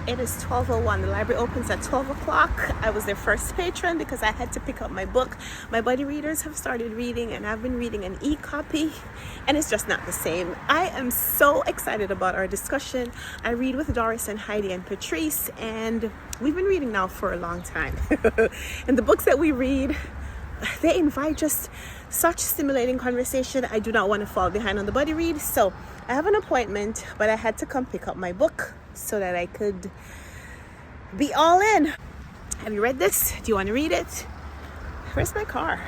It is 12:01. The library opens at 12 o'clock. I was their first patron because I had to pick up my book. My buddy readers have started reading, and I've been reading an e-copy, and it's just not the same. I am so excited about our discussion. I read with Doris and Heidi and Patrice, and we've been reading now for a long time. And the books that we read, they invite just such stimulating conversation. I do not want to fall behind on the buddy read, so I have an appointment, but I had to come pick up my book so that I could be all in. Have you read this? Do you want to read it? Where's my car?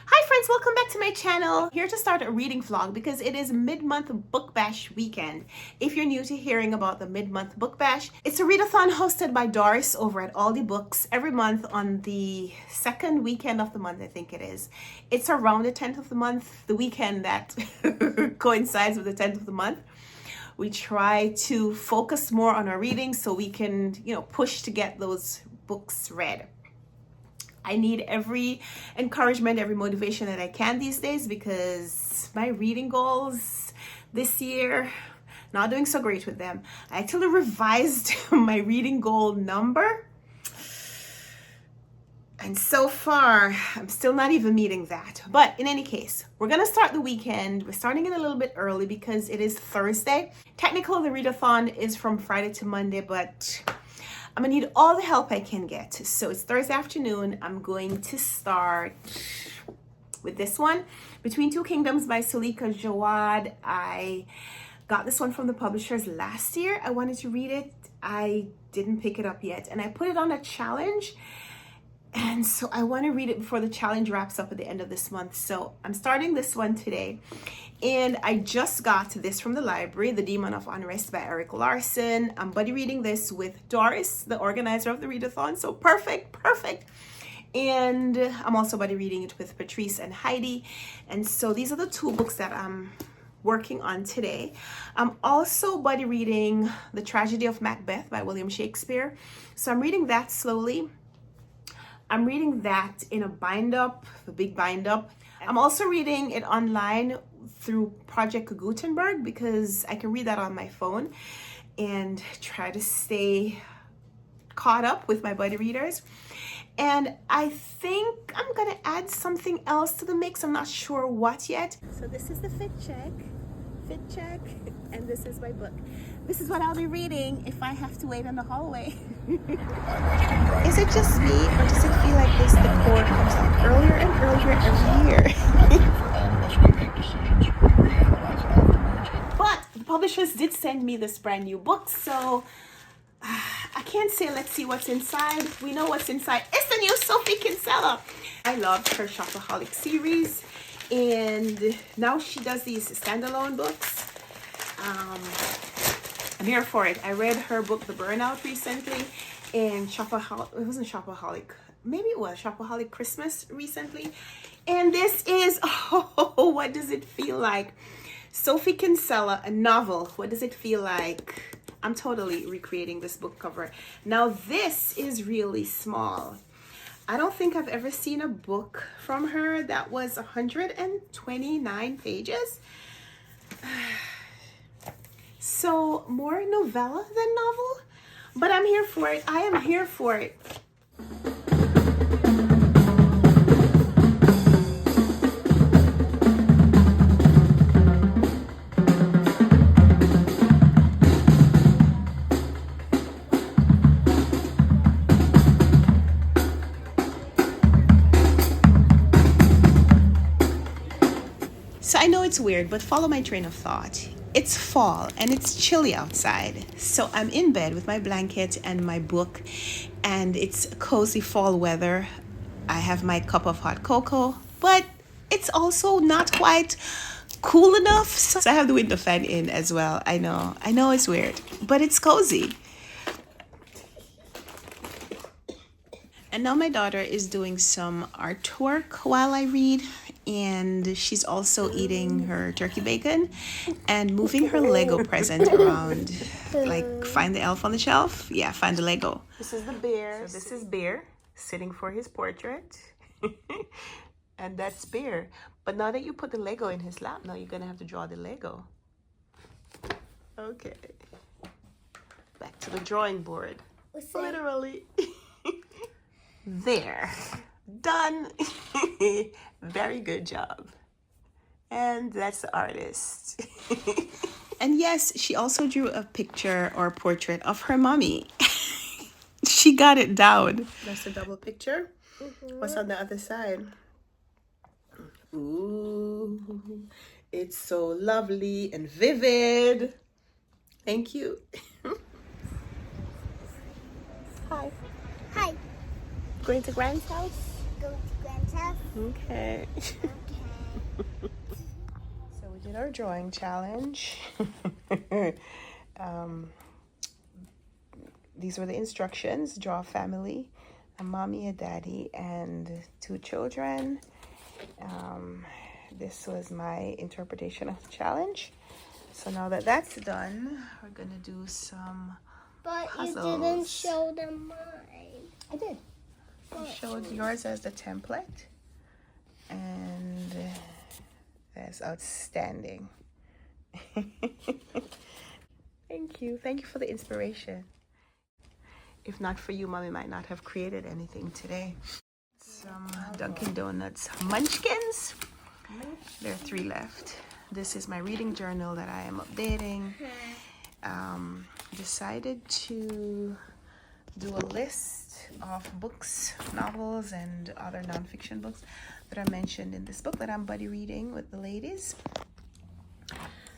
Hi friends, welcome back to my channel. Here to start a reading vlog because it is mid-month book bash weekend. If you're new to hearing about the mid-month book bash, it's a readathon hosted by Doris over at Aldi Books every month on the second weekend of the month, I think it is. It's around the 10th of the month, the weekend that coincides with the 10th of the month. We try to focus more on our reading so we can, push to get those books read. I need every encouragement, every motivation that I can these days because my reading goals this year, not doing so great with them. I actually revised my reading goal number. And so far, I'm still not even meeting that. But in any case, we're going to start the weekend. We're starting it a little bit early because it is Thursday. Technically, the readathon is from Friday to Monday, but I'm going to need all the help I can get. So it's Thursday afternoon. I'm going to start with this one, Between Two Kingdoms by Sulika Jawad. I got this one from the publishers last year. I wanted to read it. I didn't pick it up yet. And I put it on a challenge. And so I want to read it before the challenge wraps up at the end of this month. So I'm starting this one today. And I just got this from the library, The Demon of Unrest by Eric Larson. I'm buddy reading this with Doris, the organizer of the readathon. So perfect. And I'm also buddy reading it with Patrice and Heidi. And so these are the two books that I'm working on today. I'm also buddy reading The Tragedy of Macbeth by William Shakespeare. So I'm reading that slowly. I'm reading that in a bind-up, a big bind-up. I'm also reading it online through Project Gutenberg because I can read that on my phone and try to stay caught up with my buddy readers. And I think I'm gonna add something else to the mix. I'm not sure what yet. So this is the fit check, and this is my book. This is what I'll be reading if I have to wait in the hallway. Is it just me, or does it feel like this decor comes out earlier and earlier every year? But the publishers did send me this brand new book, so I can't say let's see what's inside. We know what's inside. It's the new Sophie Kinsella. I loved her Shopaholic series, and now she does these standalone books. I'm here for it. I read her book, The Burnout, recently, and it wasn't Shopaholic. Maybe it was Shopaholic Christmas recently. And this is, what does it feel like? Sophie Kinsella, a novel. What does it feel like? I'm totally recreating this book cover. Now, this is really small. I don't think I've ever seen a book from her that was 129 pages. So more novella than novel, but I'm here for it. I am here for it. So I know it's weird, but follow my train of thought. It's fall and it's chilly outside. So I'm in bed with my blanket and my book, and it's cozy fall weather. I have my cup of hot cocoa, but it's also not quite cool enough. So I have the window fan in as well. I know it's weird, but it's cozy. And now my daughter is doing some artwork while I read, and she's also eating her turkey bacon and moving her Lego present around. Like, find the elf on the shelf? Yeah, find the Lego. This is the bear. So this is Bear sitting for his portrait. And that's Bear. But now that you put the Lego in his lap, now you're gonna have to draw the Lego. Okay. Back to the drawing board. Literally. There. Done. Very good job. And that's the artist. And yes, she also drew a picture or a portrait of her mommy. She got it down. That's a double picture. What's on the other side? Ooh, it's so lovely and vivid. Thank you. Hi. Hi. Going to Grand's house? Go to Grand's house. Okay. Okay. So we did our drawing challenge. These were the instructions. Draw a family, a mommy, a daddy, and 2 children. This was my interpretation of the challenge. So now that that's done, we're gonna do some puzzles. You didn't show them mine. I did. I showed yours as the template, and that's outstanding. Thank you. Thank you for the inspiration. If not for you, Mommy might not have created anything today. Some Dunkin' Donuts munchkins. There are 3 left. This is my reading journal that I am updating. Decided to do a list of books, novels, and other nonfiction books that are mentioned in this book that I'm buddy reading with the ladies.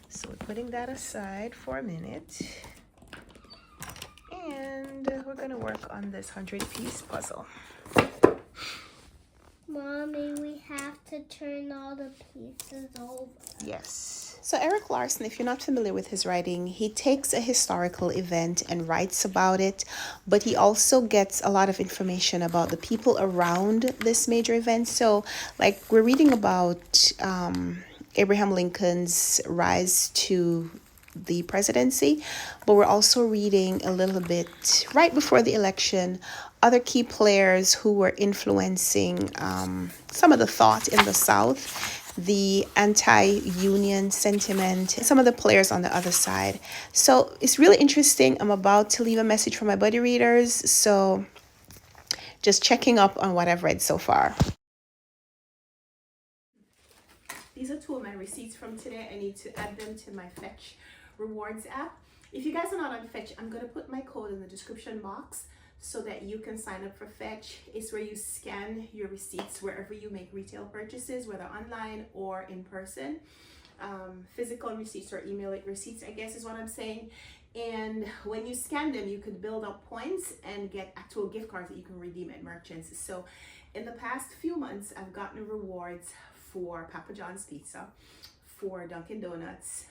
So we're putting that aside for a minute. And we're gonna work on this 100-piece puzzle. Mommy, we have to turn all the pieces over. Yes. So Eric Larson, if you're not familiar with his writing, he takes a historical event and writes about it, but he also gets a lot of information about the people around this major event. So, like, we're reading about Abraham Lincoln's rise to the presidency, but we're also reading a little bit right before the election, other key players who were influencing some of the thought in the South, the anti-union sentiment, some of the players on the other side. So it's really interesting. I'm about to leave a message for my buddy readers, so just checking up on what I've read so far. These are 2 of my receipts from today. I need to add them to my Fetch Rewards app. If you guys are not on Fetch, I'm going to put my code in the description box so that you can sign up for Fetch. It's where you scan your receipts wherever you make retail purchases, whether online or in person. Physical receipts or email receipts, I guess is what I'm saying. And when you scan them, you could build up points and get actual gift cards that you can redeem at merchants. So in the past few months, I've gotten rewards for Papa John's Pizza, for Dunkin' Donuts,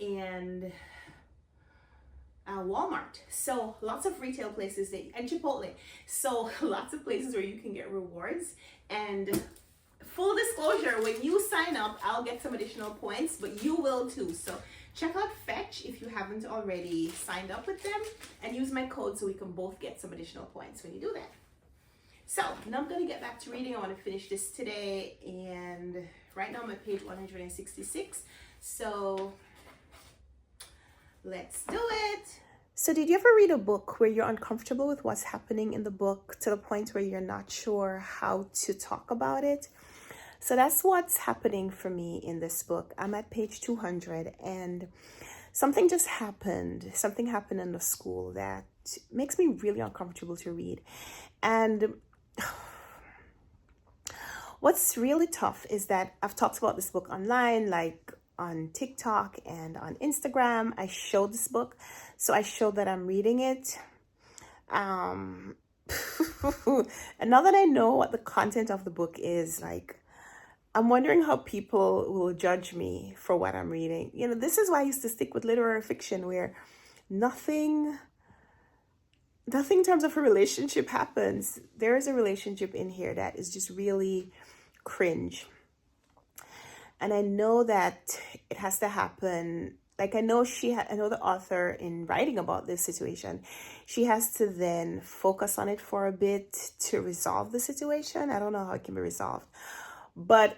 and Walmart. So lots of retail places and Chipotle. So lots of places where you can get rewards. And full disclosure, when you sign up, I'll get some additional points, but you will too. So check out Fetch if you haven't already signed up with them, and use my code so we can both get some additional points when you do that. So now I'm going to get back to reading. I want to finish this today, and right now I'm at page 166. So let's do it. So did you ever read a book where you're uncomfortable with what's happening in the book to the point where you're not sure how to talk about it? So that's what's happening for me in this book. I'm at page 200, and something just happened. Something happened in the school that makes me really uncomfortable to read. And what's really tough is that I've talked about this book online, like on TikTok and on Instagram. I showed this book, so I showed that I'm reading it. And now that I know what the content of the book is, like, I'm wondering how people will judge me for what I'm reading. You know, this is why I used to stick with literary fiction, where nothing in terms of a relationship happens. There is a relationship in here that is just really cringe. And I know that it has to happen. Like, I know the author, in writing about this situation, she has to then focus on it for a bit to resolve the situation. I don't know how it can be resolved, but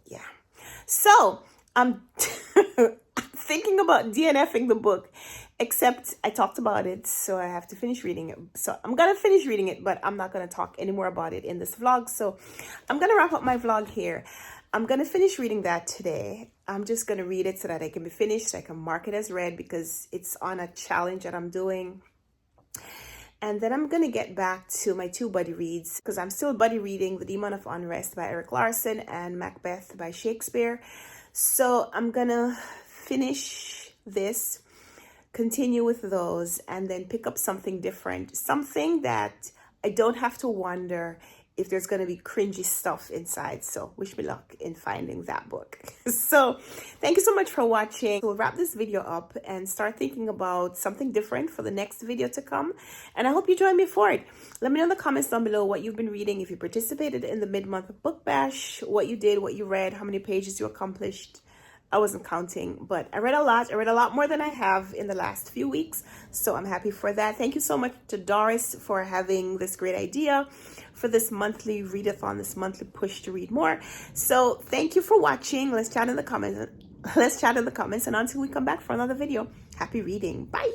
yeah. So I'm thinking about DNFing the book, except I talked about it, so I have to finish reading it. So I'm gonna finish reading it, but I'm not gonna talk anymore about it in this vlog. So I'm gonna wrap up my vlog here. I'm gonna finish reading that today. I'm just gonna read it so that I can be finished, so I can mark it as read because it's on a challenge that I'm doing. And then I'm gonna get back to my 2 buddy reads because I'm still buddy reading The Demon of Unrest by Eric Larson and Macbeth by Shakespeare. So I'm gonna finish this, continue with those, and then pick up something different, something that I don't have to wonder if there's going to be cringy stuff inside. So wish me luck in finding that book. So thank you so much for watching. We'll wrap this video up and start thinking about something different for the next video to come. And I hope you join me for it. Let me know in the comments down below what you've been reading, if you participated in the mid-month book bash, what you did, what you read, how many pages you accomplished. I wasn't counting, but I read a lot. I read a lot more than I have in the last few weeks, so I'm happy for that. Thank you so much to Doris for having this great idea for this monthly readathon, this monthly push to read more. So thank you for watching. Let's chat in the comments. And until we come back for another video, happy reading. Bye.